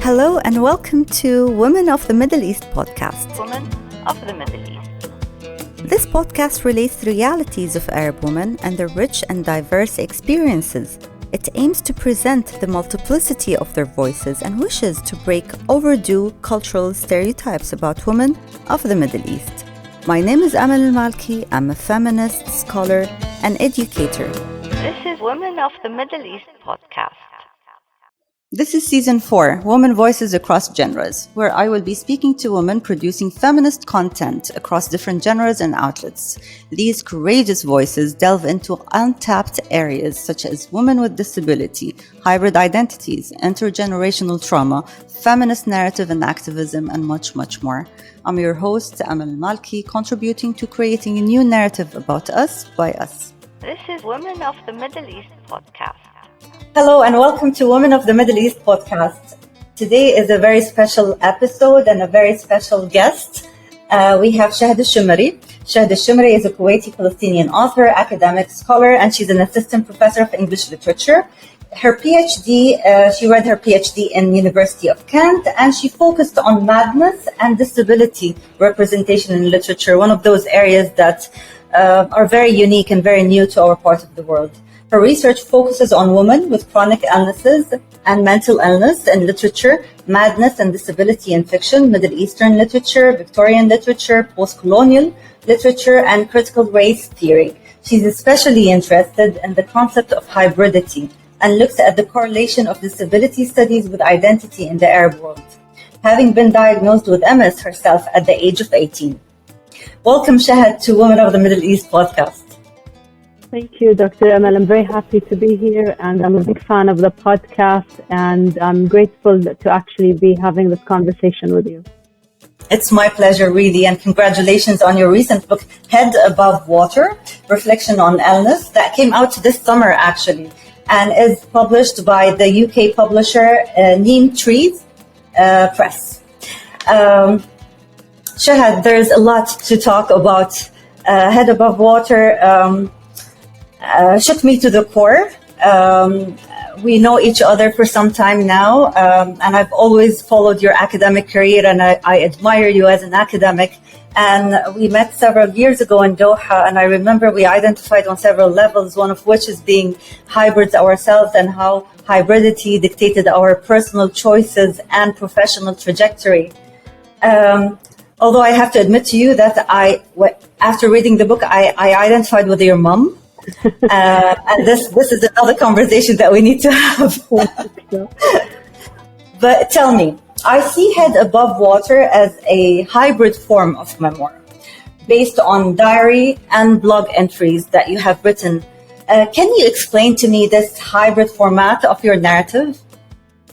Hello and welcome to Women of the Middle East podcast. Women of the Middle East. This podcast relates the realities of Arab women and their rich and diverse experiences. It aims to present the multiplicity of their voices and wishes to break overdue cultural stereotypes about women of the Middle East. My name is Amal Al-Malki. I'm a feminist, scholar, and educator. This is Women of the Middle East podcast. This is Season 4, Women Voices Across Genres, where I will be speaking to women producing feminist content across different genres and outlets. These courageous voices delve into untapped areas such as women with disability, hybrid identities, intergenerational trauma, feminist narrative and activism, and much, much more. I'm your host, Amal Al-Malki, contributing to creating a new narrative about us by us. This is Women of the Middle East podcast. Hello and welcome to Women of the Middle East podcast. Today is a very special episode and a very special guest. We have Shahd Alshammari. Shahd Alshammari is a Kuwaiti Palestinian author, academic scholar, and she's an assistant professor of English literature. Her PhD, she read her PhD in University of Kent, and she focused on madness and disability representation in literature, one of those areas that are very unique and very new to our part of the world. Her research focuses on women with chronic illnesses and mental illness in literature, madness and disability in fiction, Middle Eastern literature, Victorian literature, post-colonial literature, and critical race theory. She's especially interested in the concept of hybridity and looks at the correlation of disability studies with identity in the Arab world, having been diagnosed with MS herself at the age of 18. Welcome, Shahd, to Women of the Middle East podcast. Thank you, Dr. Amal. I'm very happy to be here, and I'm a big fan of the podcast, and I'm grateful to actually be having this conversation with you. It's my pleasure, really, and congratulations on your recent book, Head Above Water, Reflection on Illness, that came out this summer, actually, and is published by the UK publisher Neem Trees Press. Shahd, there's a lot to talk about. Head Above Water shook me to the core. We know each other for some time now, and I've always followed your academic career, and I admire you as an academic. And we met several years ago in Doha, and I remember we identified on several levels, one of which is being hybrids ourselves and how hybridity dictated our personal choices and professional trajectory. Although I have to admit to you that after reading the book, I identified with your mom. And this is another conversation that we need to have. But tell me, I see Head Above Water as a hybrid form of memoir based on diary and blog entries that you have written. Can you explain to me this hybrid format of your narrative?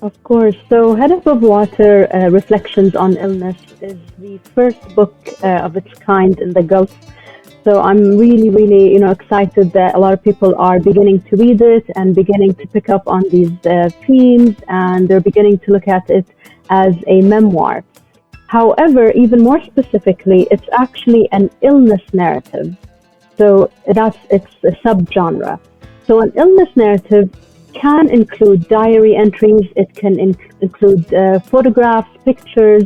Of course. So Head Above Water, Reflections on Illness, is the first book of its kind in the Gulf. So I'm really, excited that a lot of people are beginning to read it and beginning to pick up on these themes, and they're beginning to look at it as a memoir. However, even more specifically, it's actually an illness narrative. So it's a subgenre. So an illness narrative can include diary entries. It can include photographs, pictures,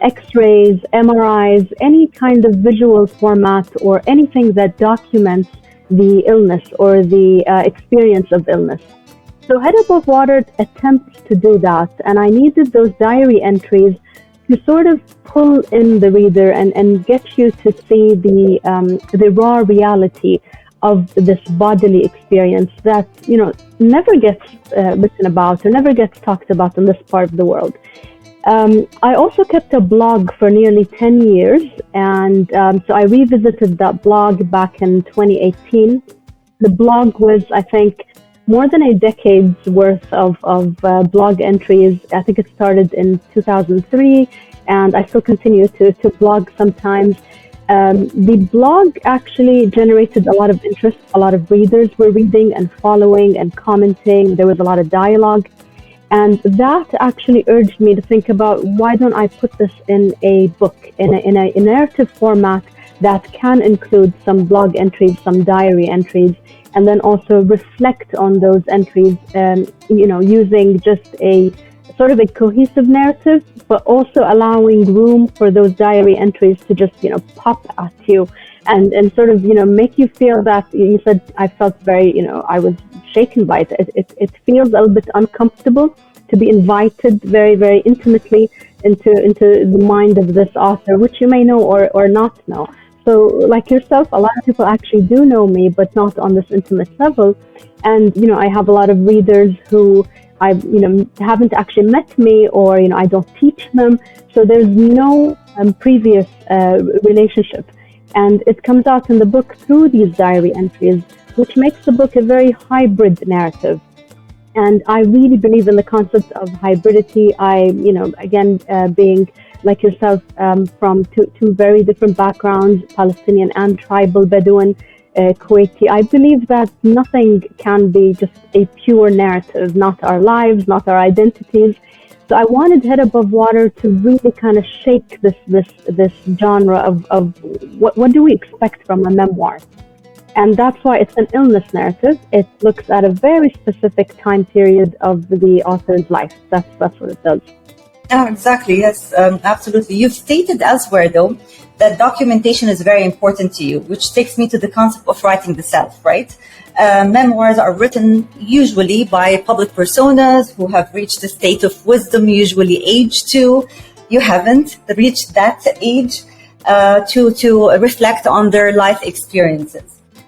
X-rays, MRIs, any kind of visual format or anything that documents the illness or the experience of illness. So Head Above Water attempts to do that, and I needed those diary entries to sort of pull in the reader and get you to see the raw reality of this bodily experience that, never gets written about or never gets talked about in this part of the world. I also kept a blog for nearly 10 years, and so I revisited that blog back in 2018. The blog was, I think, more than a decade's worth of blog entries. I think it started in 2003, and I still continue to blog sometimes. The blog actually generated a lot of interest. A lot of readers were reading and following and commenting. There was a lot of dialogue. And that actually urged me to think about, why don't I put this in a book, in a narrative format that can include some blog entries, some diary entries, and then also reflect on those entries, using just a sort of a cohesive narrative, but also allowing room for those diary entries to just, pop at you and sort of, make you feel that you said, I felt very, I was shaken by it. It feels a little bit uncomfortable to be invited very, very intimately into the mind of this author, which you may know or not know. So like yourself, a lot of people actually do know me, but not on this intimate level. And, I have a lot of readers who haven't actually met me, or, I don't teach them. So there's no previous relationship. And it comes out in the book through these diary entries, which makes the book a very hybrid narrative. And I really believe in the concept of hybridity. Being like yourself, from two very different backgrounds, Palestinian and tribal Bedouin, Kuwaiti, I believe that nothing can be just a pure narrative, not our lives, not our identities. So I wanted Head Above Water to really kind of shake this genre of what do we expect from a memoir. And that's why it's an illness narrative. It looks at a very specific time period of the author's life. That's what it does. Oh, exactly. Yes, absolutely. You've stated elsewhere, though, that documentation is very important to you, which takes me to the concept of writing the self, right? Memoirs are written usually by public personas who have reached a state of wisdom, usually age 2. You haven't reached that age to reflect on their life experiences.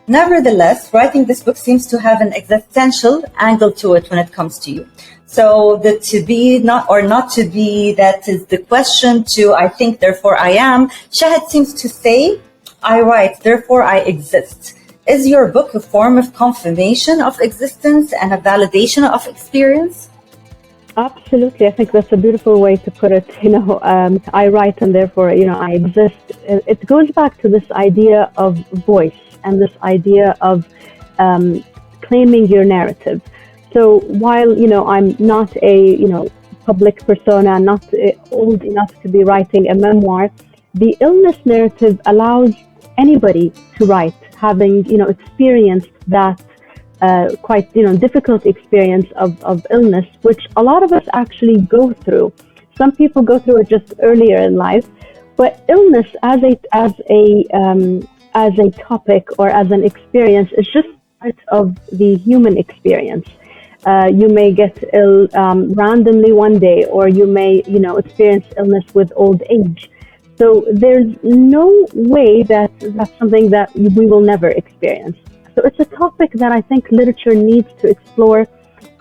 Nevertheless, writing this book seems to have an existential angle to it when it comes to you. So the to be not or not to be, that is the question to I think, therefore I am. Shahd seems to say, I write, therefore I exist. Is your book a form of confirmation of existence and a validation of experience? Absolutely. I think that's a beautiful way to put it. I write and therefore, I exist. It goes back to this idea of voice and this idea of claiming your narrative. So while, I'm not a, public persona, not old enough to be writing a memoir, the illness narrative allows anybody to write, having, experienced that quite, difficult experience of illness, which a lot of us actually go through. Some people go through it just earlier in life, but illness as a topic or as an experience is just part of the human experience. You may get ill randomly one day, or you may, experience illness with old age. So there's no way that that's something that we will never experience. So it's a topic that I think literature needs to explore.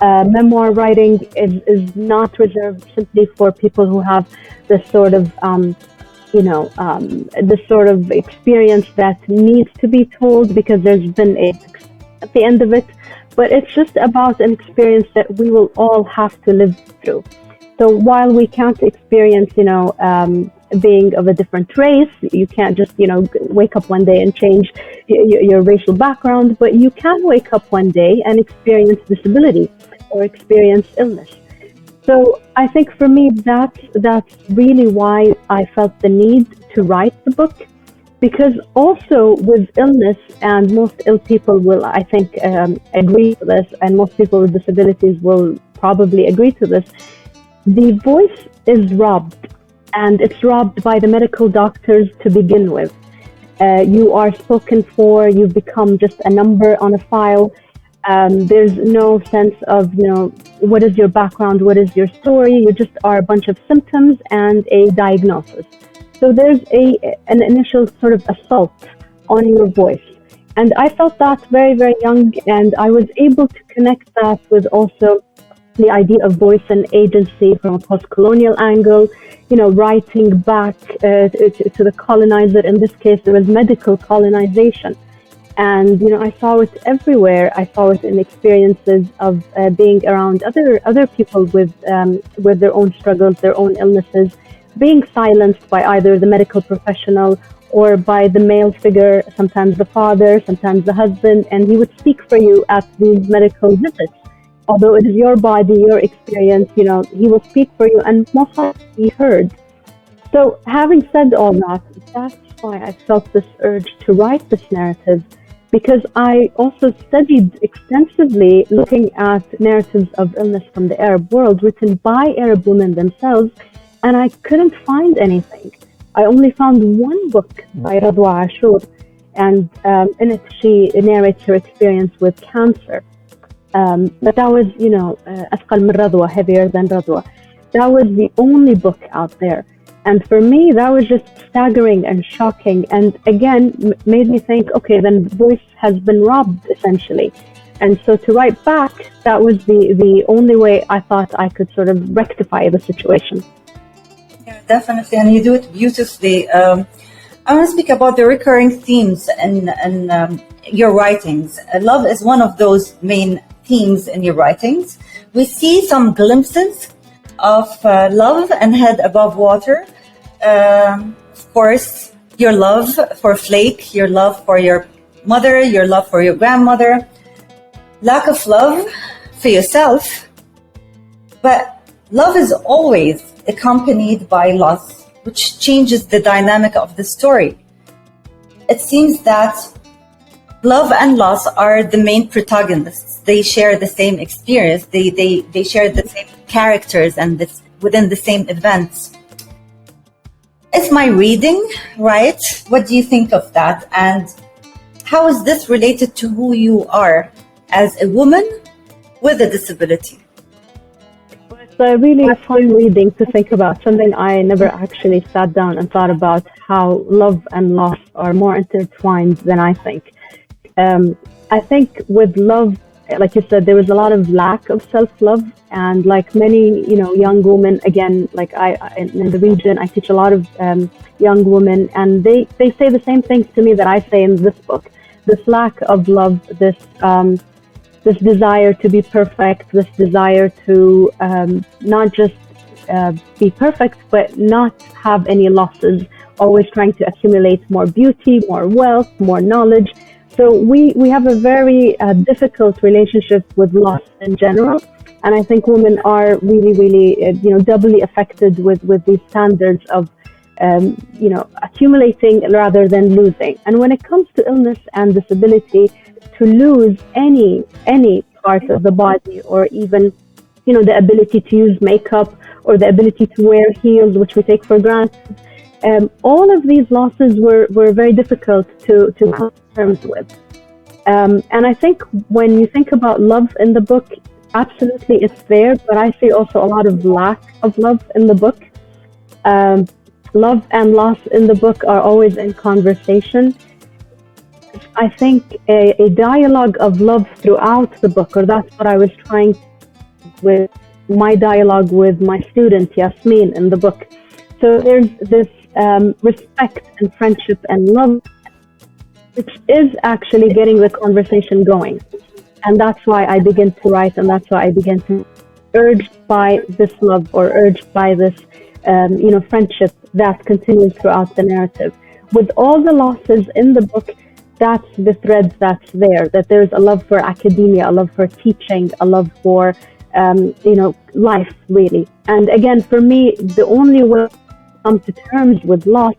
Memoir writing is not reserved simply for people who have this sort of, this sort of experience that needs to be told because there's been at the end of it. But it's just about an experience that we will all have to live through. So while we can't experience, being of a different race, you can't just, wake up one day and change your racial background, but you can wake up one day and experience disability or experience illness. So I think for me, that's really why I felt the need to write the book. Because also with illness, and most ill people will, I think, agree to this, and most people with disabilities will probably agree to this, the voice is robbed, and it's robbed by the medical doctors to begin with. You are spoken for, you become just a number on a file. There's no sense of, what is your background, what is your story, you just are a bunch of symptoms and a diagnosis. So there's an initial sort of assault on your voice. And I felt that very, very young, and I was able to connect that with also the idea of voice and agency from a post-colonial angle, writing back to the colonizer. In this case, there was medical colonization. And, I saw it everywhere. I saw it in experiences of being around other people with their own struggles, their own illnesses, being silenced by either the medical professional or by the male figure, sometimes the father, sometimes the husband, and he would speak for you at these medical visits. Although it is your body, your experience, he will speak for you and most likely be heard. So having said all that, that's why I felt this urge to write this narrative, because I also studied extensively looking at narratives of illness from the Arab world written by Arab women themselves, and I couldn't find anything. I only found one book by Radwa Ashur, and in it she narrates her experience with cancer. But that was, أثقل من رضوى, heavier than Radwa. That was the only book out there. And for me, that was just staggering and shocking. And again, made me think, okay, then voice has been robbed, essentially. And so to write back, that was the only way I thought I could sort of rectify the situation. Yeah, definitely. And you do it beautifully. I want to speak about the recurring themes in your writings. Love is one of those main themes in your writings. We see some glimpses of love and Head Above Water. Of course, your love for Flake, your love for your mother, your love for your grandmother, lack of love for yourself. But love is always accompanied by loss, which changes the dynamic of the story. It seems that love and loss are the main protagonists. They share the same experience. They share the same characters and within the same events. Is my reading right? What do you think of that? And how is this related to who you are as a woman with a disability? It's a really fun reading to think about, something I never actually sat down and thought about, how love and loss are more intertwined than I think. I think with love, like you said, there was a lot of lack of self-love, and like many, young women, again, like I in the region, I teach a lot of young women, and they say the same things to me that I say in this book. This lack of love, this desire to be perfect, this desire to not just be perfect, but not have any losses, always trying to accumulate more beauty, more wealth, more knowledge. So we have a very difficult relationship with loss in general. And I think women are really, really, doubly affected with these standards of, accumulating rather than losing. And when it comes to illness and disability, to lose any part of the body, or even, the ability to use makeup or the ability to wear heels, which we take for granted, all of these losses were very difficult to come to terms with. And I think when you think about love in the book, absolutely it's there, but I see also a lot of lack of love in the book. Love and loss in the book are always in conversation. I think a dialogue of love throughout the book, or that's what I was trying with my dialogue with my student Yasmin in the book. So there's this respect and friendship and love, which is actually getting the conversation going. And that's why I begin to write, and that's why I begin to urged by this love, or urged by this, friendship that continues throughout the narrative. With all the losses in the book, that's the thread that's there, that there's a love for academia, a love for teaching, a love for, life, really. And again, for me, the only way to come to terms with loss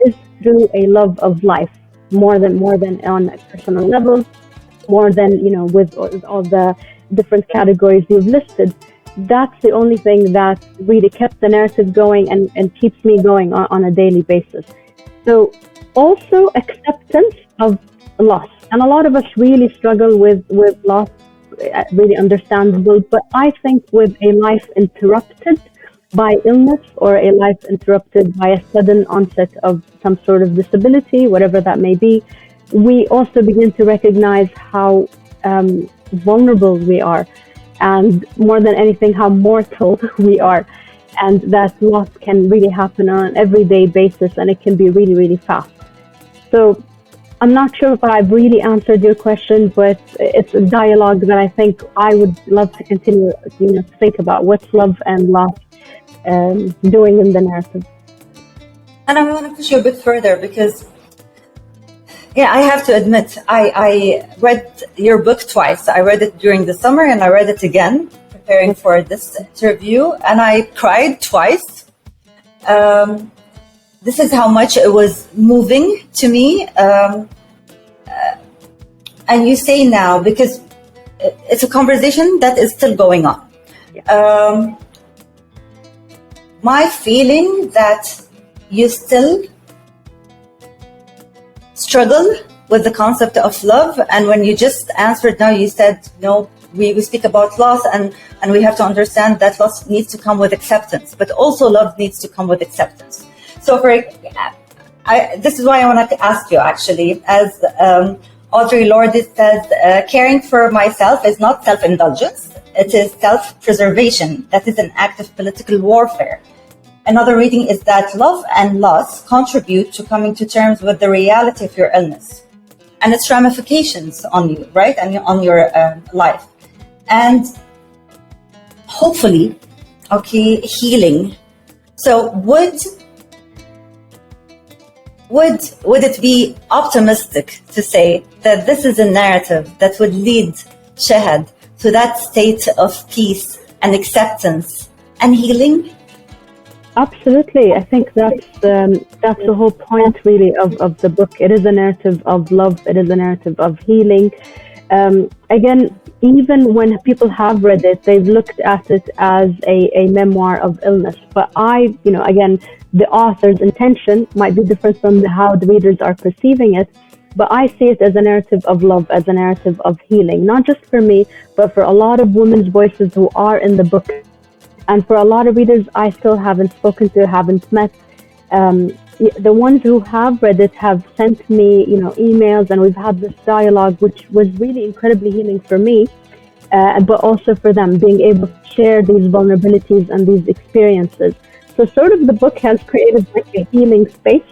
is through a love of life, more than on a personal level, more than, with all the different categories you've listed. That's the only thing that really kept the narrative going and keeps me going on a daily basis. So also acceptance of loss. And a lot of us really struggle with loss, really understandable. But I think with a life interrupted by illness, or a life interrupted by a sudden onset of some sort of disability, whatever that may be, we also begin to recognize how vulnerable we are, and more than anything, how mortal we are, and that loss can really happen on an everyday basis, and it can be really, really fast. So I'm not sure if I've really answered your question, but it's a dialogue that I think I would love to continue to think about. What's love and loss doing in the narrative? And I want to push you a bit further, because I have to admit, I read your book twice. I read it during the summer, and I read it again preparing for this interview, and I cried twice. This is how much it was moving to me. and you say now, because it's a conversation that is still going on. Yeah. My feeling that you still struggle with the concept of love, and when you just answered now, you said, no, we speak about loss, and we have to understand that loss needs to come with acceptance, but also love needs to come with acceptance. So this is why I wanted to ask you, actually, as Audre Lorde says, caring for myself is not self-indulgence, it is self-preservation. That is an act of political warfare. Another reading is that love and loss contribute to coming to terms with the reality of your illness and its ramifications on you, right? And on your life. And hopefully, healing. So would it be optimistic to say that this is a narrative that would lead Shahd to that state of peace and acceptance and healing? Absolutely. I think that's the whole point, really, of the book. It is a narrative of love. It is a narrative of healing. Again, even when people have read it, they've looked at it as a memoir of illness. But again, the author's intention might be different from how the readers are perceiving it. But I see it as a narrative of love, as a narrative of healing, not just for me, but for a lot of women's voices who are in the book. And for a lot of readers I still haven't spoken to, haven't met. The ones who have read it have sent me, emails, and we've had this dialogue, which was really incredibly healing for me, but also for them, being able to share these vulnerabilities and these experiences. So sort of the book has created like a healing space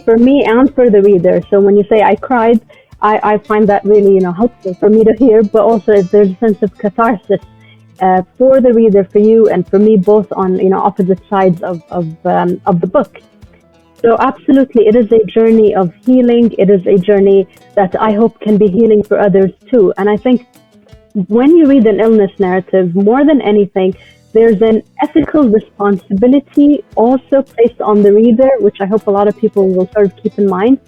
for me and for the reader. So when you say I cried, I find that really, helpful for me to hear, but also there's a sense of catharsis for the reader, for you, and for me, both on opposite sides of the book. So absolutely, it is a journey of healing. It is a journey that I hope can be healing for others too. And I think when you read an illness narrative, more than anything, there's an ethical responsibility also placed on the reader, which I hope a lot of people will sort of keep in mind.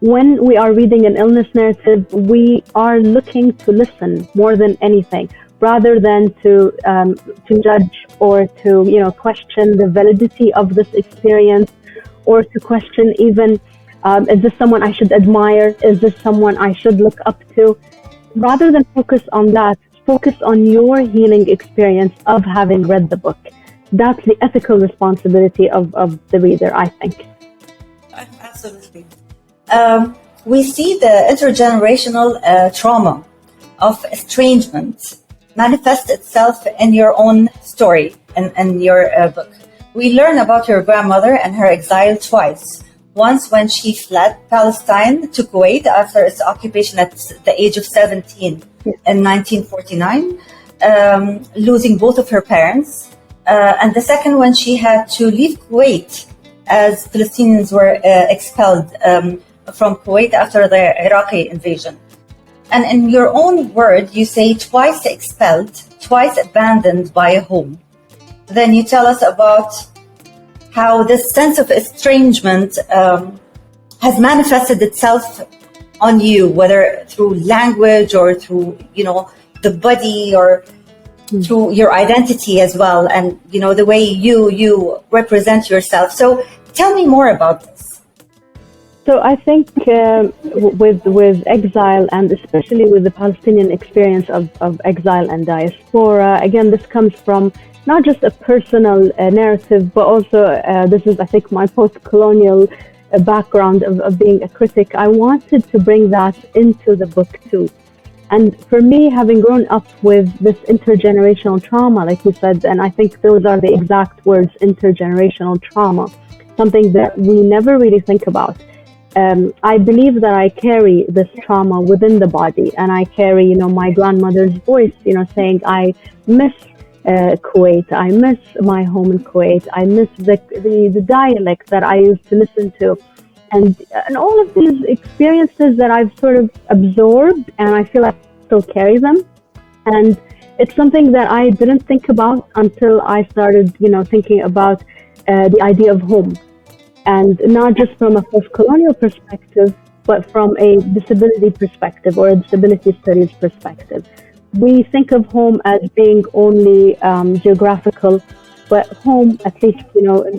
When we are reading an illness narrative, we are looking to listen more than anything, rather than to judge or to question the validity of this experience, or to question even is this someone I should admire? Is this someone I should look up to? Rather than focus on that, focus on your healing experience of having read the book. That's the ethical responsibility of the reader, I think. Absolutely. We see the intergenerational trauma of estrangement manifest itself in your own story in your book. We learn about your grandmother and her exile twice. Once when she fled Palestine to Kuwait after its occupation at the age of 17 in 1949, losing both of her parents. And the second when she had to leave Kuwait as Palestinians were expelled from Kuwait after the Iraqi invasion. And in your own word, you say twice expelled, twice abandoned by a home. Then you tell us about how this sense of estrangement has manifested itself on you, whether through language or through, the body, or through your identity as well, and, the way you represent yourself. So tell me more about this. So I think with exile, and especially with the Palestinian experience of exile and diaspora, again, this comes from not just a personal narrative, but also this is, I think, my post-colonial background of being a critic. I wanted to bring that into the book too. And for me, having grown up with this intergenerational trauma, like you said, and I think those are the exact words, intergenerational trauma, something that we never really think about. I believe that I carry this trauma within the body, and I carry, my grandmother's voice, saying, I miss Kuwait, I miss my home in Kuwait, I miss the dialect that I used to listen to, and all of these experiences that I've sort of absorbed, and I feel I still carry them. And it's something that I didn't think about until I started, thinking about the idea of home. And not just from a post-colonial perspective, but from a disability perspective or a disability studies perspective. We think of home as being only geographical, but home, at least,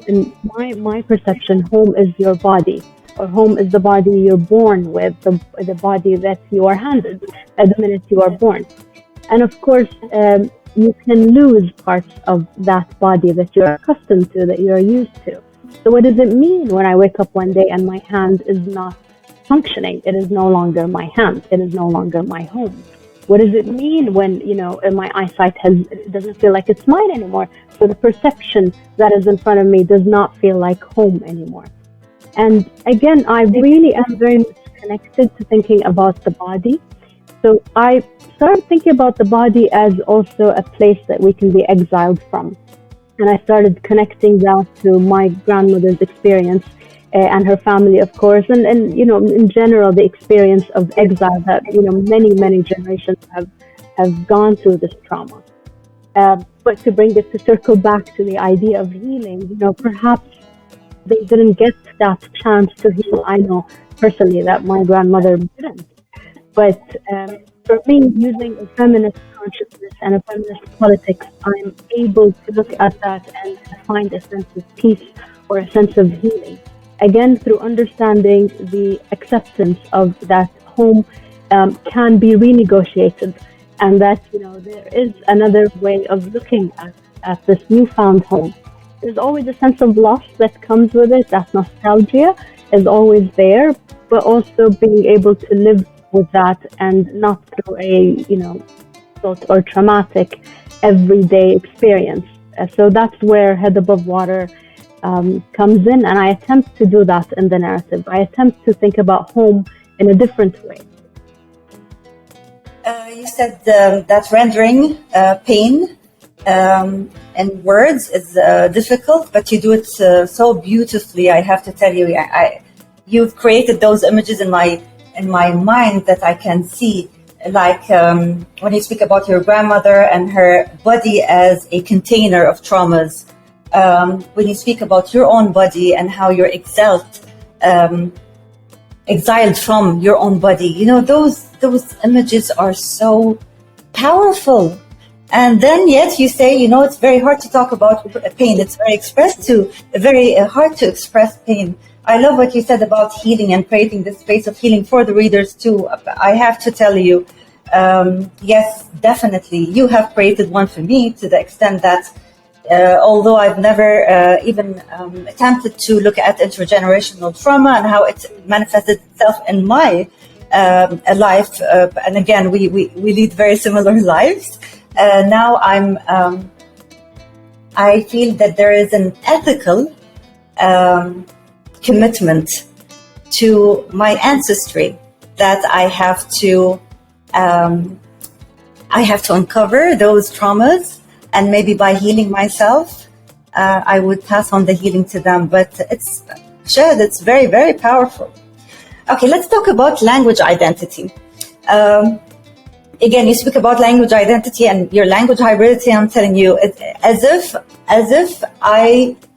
in my perception, home is your body, or home is the body you're born with, the body that you are handed at the minute you are born. And of course, you can lose parts of that body that you're accustomed to, that you're used to. So what does it mean when I wake up one day and my hand is not functioning? It is no longer my hand. It is no longer my home. What does it mean when, my eyesight doesn't feel like it's mine anymore? So the perception that is in front of me does not feel like home anymore. And again, I really am very much connected to thinking about the body. So I started thinking about the body as also a place that we can be exiled from. And I started connecting that to my grandmother's experience and her family, of course, and in general, the experience of exile that, many generations have gone through this trauma. But to bring it to circle back to the idea of healing, perhaps they didn't get that chance to heal. I know personally that my grandmother didn't. But for me, using a feminist consciousness and a feminist politics, I'm able to look at that and find a sense of peace or a sense of healing. Again, through understanding the acceptance of that home can be renegotiated, and that there is another way of looking at this newfound home. There's always a sense of loss that comes with it. That nostalgia is always there, but also being able to live with that and not through a thought or traumatic everyday experience. So that's where Head Above Water comes in, and I attempt to do that in the narrative. I attempt to think about home in a different way. You said that rendering pain in words is difficult, but you do it so beautifully. I have to tell you, you've created those images in my mind that I can see, like when you speak about your grandmother and her body as a container of traumas. When you speak about your own body and how you're exiled from your own body, those images are so powerful. And then yet you say, it's very hard to talk about pain. It's very hard to express pain. I love what you said about healing and creating this space of healing for the readers too. I have to tell you, yes, definitely, you have created one for me, to the extent that although I've never even attempted to look at intergenerational trauma and how it manifested itself in my life, and again, we lead very similar lives. Now I feel that there is an ethical commitment to my ancestry that I have to uncover those traumas, and maybe by healing myself, I would pass on the healing to them. But it's very, very powerful. Okay, let's talk about language identity. Again, you speak about language identity and your language hybridity. I'm telling you, it's as if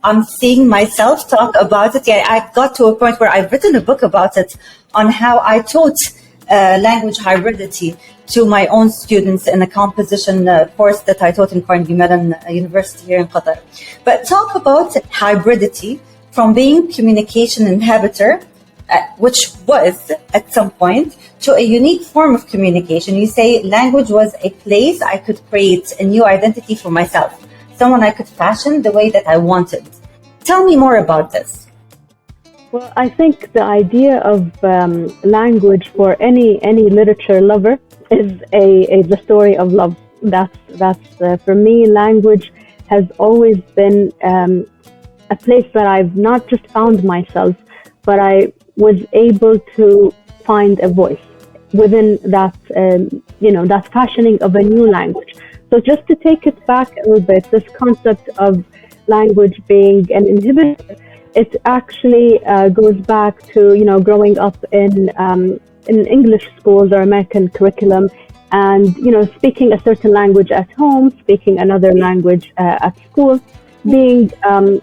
I'm seeing myself talk about it. Yeah, I got to a point where I've written a book about it, on how I taught language hybridity to my own students in a composition course that I taught in Carnegie Mellon University here in Qatar. But talk about hybridity from being communication inhibitor, which was at some point, to a unique form of communication. You say language was a place I could create a new identity for myself, someone I could fashion the way that I wanted. Tell me more about this. Well, I think the idea of language for any literature lover is the story of love. That's for me, language has always been a place that I've not just found myself, but I was able to find a voice within that, that fashioning of a new language. So just to take it back a little bit, this concept of language being an inhibitor, it actually goes back to, growing up in English schools or American curriculum, and, speaking a certain language at home, speaking another language at school. being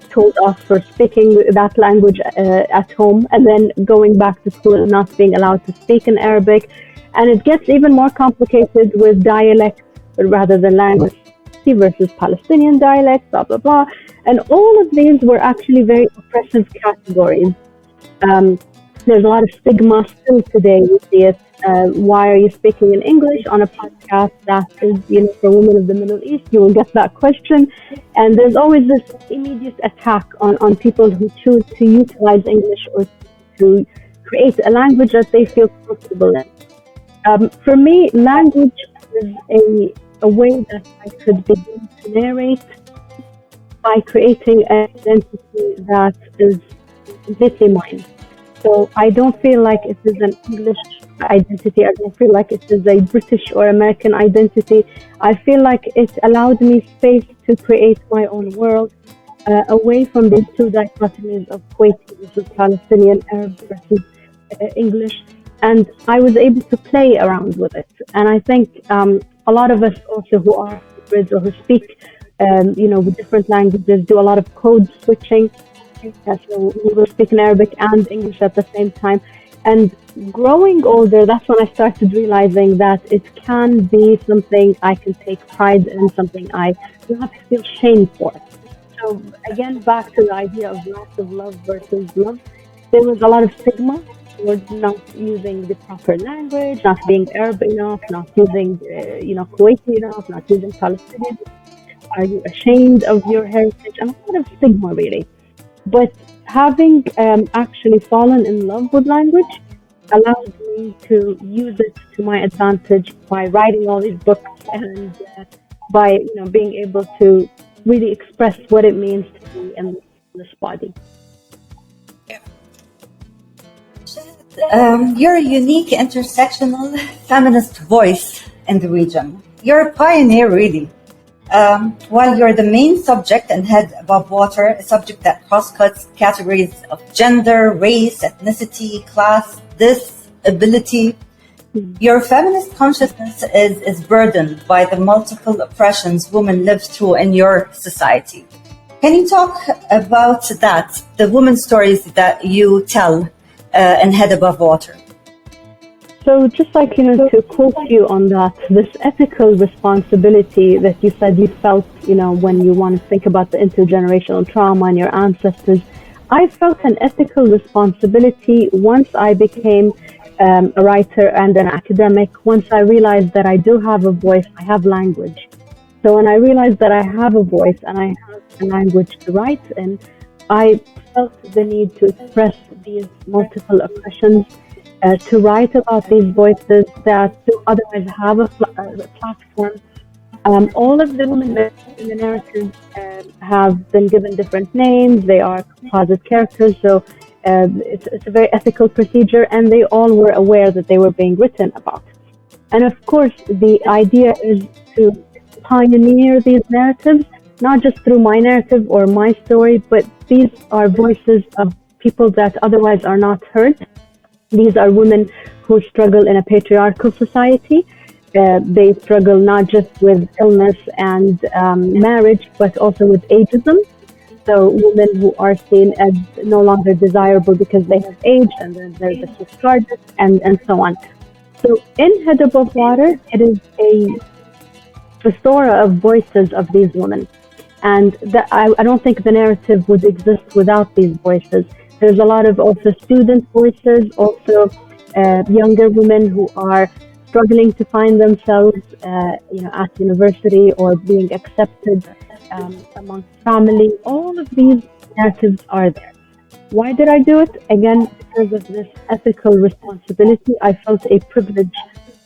told off for speaking that language at home, and then going back to school and not being allowed to speak in Arabic. And it gets even more complicated with dialect rather than language versus Palestinian dialects, blah, blah, blah. And all of these were actually very oppressive categories. There's a lot of stigma still today. We see it. Why are you speaking in English on a podcast that is, for women of the Middle East? You will get that question. And there's always this immediate attack on people who choose to utilize English or to create a language that they feel comfortable in. For me, language is a way that I could begin to narrate by creating an identity that is completely mine. So I don't feel like it is an English identity. I don't feel like it is a British or American identity. I feel like it allowed me space to create my own world, away from these two dichotomies of Kuwaiti versus Palestinian, Arab versus English. And I was able to play around with it. And I think a lot of us also who are hybrids or who speak, with different languages, do a lot of code switching. So we will speak in Arabic and English at the same time. And growing older, that's when I started realizing that it can be something I can take pride in, something I do not feel shame for. So again, back to the idea of loss of love versus love. There was a lot of stigma towards not using the proper language, not being Arab enough, not using, Kuwaiti enough, not using Palestinian. Are you ashamed of your heritage? And a lot of stigma, really. But having actually fallen in love with language allowed me to use it to my advantage by writing all these books and by being able to really express what it means to be in this body. You're a unique intersectional feminist voice in the region. You're a pioneer, really. While you're the main subject and head above water, a subject that cross-cuts categories of gender, race, ethnicity, class, disability, your feminist consciousness is burdened by the multiple oppressions women live through in your society. Can you talk about that, the women's stories that you tell in Head Above Water? So just like, to quote you on that, this ethical responsibility that you said you felt, when you want to think about the intergenerational trauma and your ancestors, I felt an ethical responsibility once I became a writer and an academic, once I realized that I do have a voice, I have language. So when I realized that I have a voice and I have a language to write in, I felt the need to express these multiple oppressions, to write about these voices that do otherwise have a platform. All of the women in the narrative have been given different names. They are composite characters, so it's a very ethical procedure, and they all were aware that they were being written about. And of course, the idea is to pioneer these narratives, not just through my narrative or my story, but these are voices of people that otherwise are not heard. These are women who struggle in a patriarchal society. They struggle not just with illness and marriage, but also with ageism. So women who are seen as no longer desirable because they have aged, and then there's the discarded, and so on. So in Head Above Water, it is a plethora of voices of these women. And I don't think the narrative would exist without these voices. There's a lot of also student voices, also younger women who are struggling to find themselves, at university or being accepted amongst family. All of these narratives are there. Why did I do it? Again, because of this ethical responsibility. I felt a privilege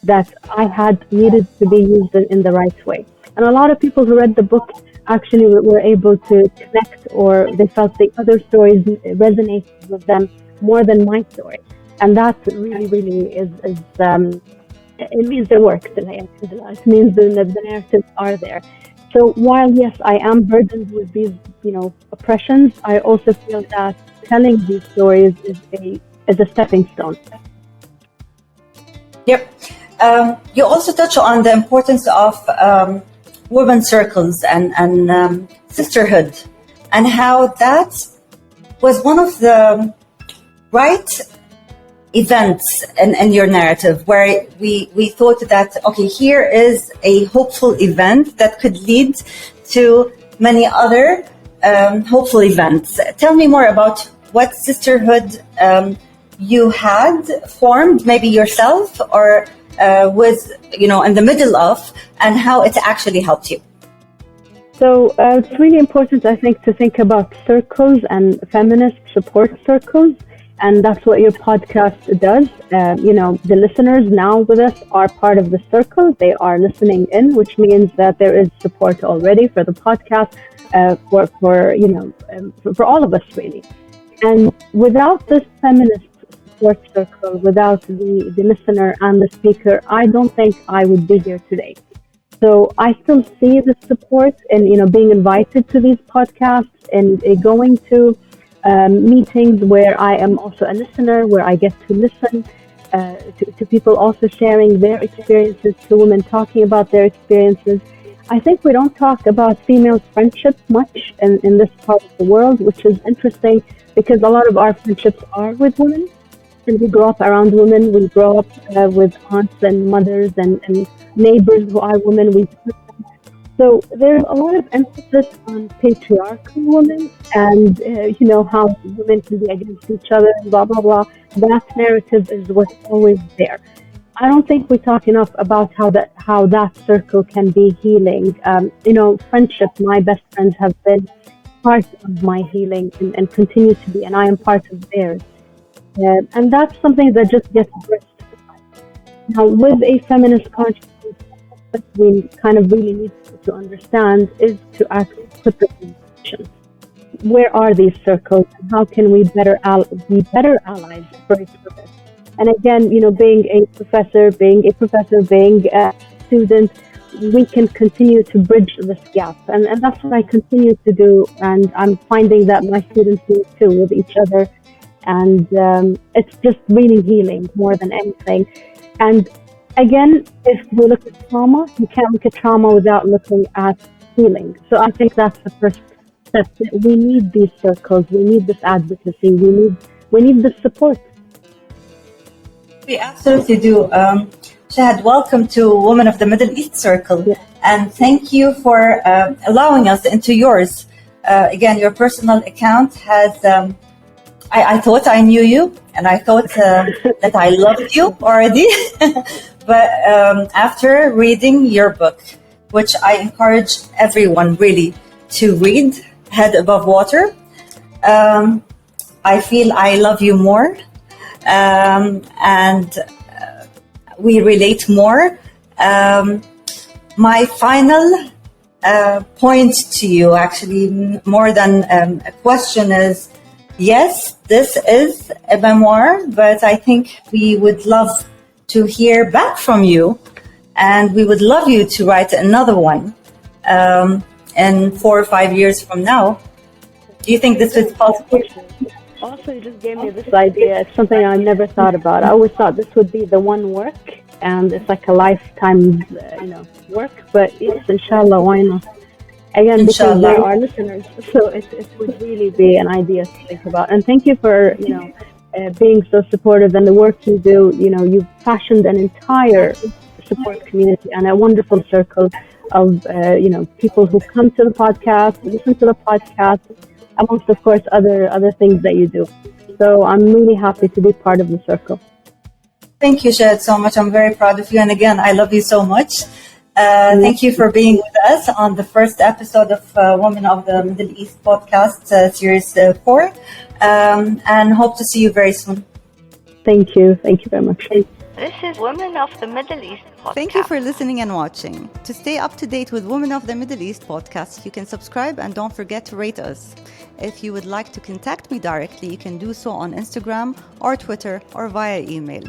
that I had needed to be used in the right way. And a lot of people who read the book actually were able to connect, or they felt the other stories resonated with them more than my story. And that really is it means the work. It means the narratives are there. So while yes, I am burdened with these, oppressions, I also feel that telling these stories is a stepping stone. Yep. You also touch on the importance of women's circles and sisterhood. and how that was one of the right events in your narrative, where we thought that, okay, here is a hopeful event that could lead to many other hopeful events. Tell me more about what sisterhood you had formed, maybe yourself or was, in the middle of, and how it actually helped you. So it's really important, I think, to think about circles and feminist support circles. And that's what your podcast does. The listeners now with us are part of the circle. They are listening in, which means that there is support already for the podcast, for all of us, really. And without this feminist support circle, without the listener and the speaker, I don't think I would be here today. So I still see the support in, being invited to these podcasts and going to meetings where I am also a listener, where I get to listen to people also sharing their experiences, to women talking about their experiences. I think we don't talk about female friendships much in this part of the world, which is interesting because a lot of our friendships are with women. And we grow up around women. We grow up with aunts and mothers and neighbors who are women. So there's a lot of emphasis on patriarchal women and, how women can be against each other and blah, blah, blah. That narrative is what's always there. I don't think we talk enough about how that circle can be healing. Friendship, my best friends have been part of my healing and continue to be, and I am part of theirs. And that's something that just gets brushed aside. Now, with a feminist consciousness, what we kind of really need to understand is to actually put this in action. Where are these circles, and how can we be better allies for each other? And again, being a professor, being a student, we can continue to bridge this gap. And that's what I continue to do. And I'm finding that my students do too with each other. And it's just really healing more than anything. And again, if we look at trauma, you can't look at trauma without looking at healing. So I think that's the first step. We need these circles. We need this advocacy. We need the support. We absolutely do. Shahd, welcome to Women of the Middle East Circle. Yeah. And thank you for allowing us into yours. Again, your personal account has... I thought I knew you, and I thought that I loved you already. But after reading your book, which I encourage everyone really to read, Head Above Water, I feel I love you more, and we relate more. My final point to you, actually, more than a question, is yes, this is a memoir, but I think we would love to hear back from you, and we would love you to write another one in 4 or 5 years from now. Do you think this is possible? Also, you just gave me this idea. It's something I never thought about. I always thought this would be the one work, and it's like a lifetime, work. But yes, inshallah, why not? Again, because there are listeners, so it would really be an idea to think about. And thank you for, being so supportive and the work you do. You've fashioned an entire support community and a wonderful circle of, people who come to the podcast, listen to the podcast, amongst, of course, other things that you do. So I'm really happy to be part of the circle. Thank you, Shahd, so much. I'm very proud of you. And again, I love you so much. Thank you for being with us on the first episode of Women of the Middle East podcast, series 4, and hope to see you very soon. Thank you. Thank you very much. This is Women of the Middle East podcast. Thank you for listening and watching. To stay up to date with Women of the Middle East podcast, you can subscribe and don't forget to rate us. If you would like to contact me directly, you can do so on Instagram or Twitter or via email.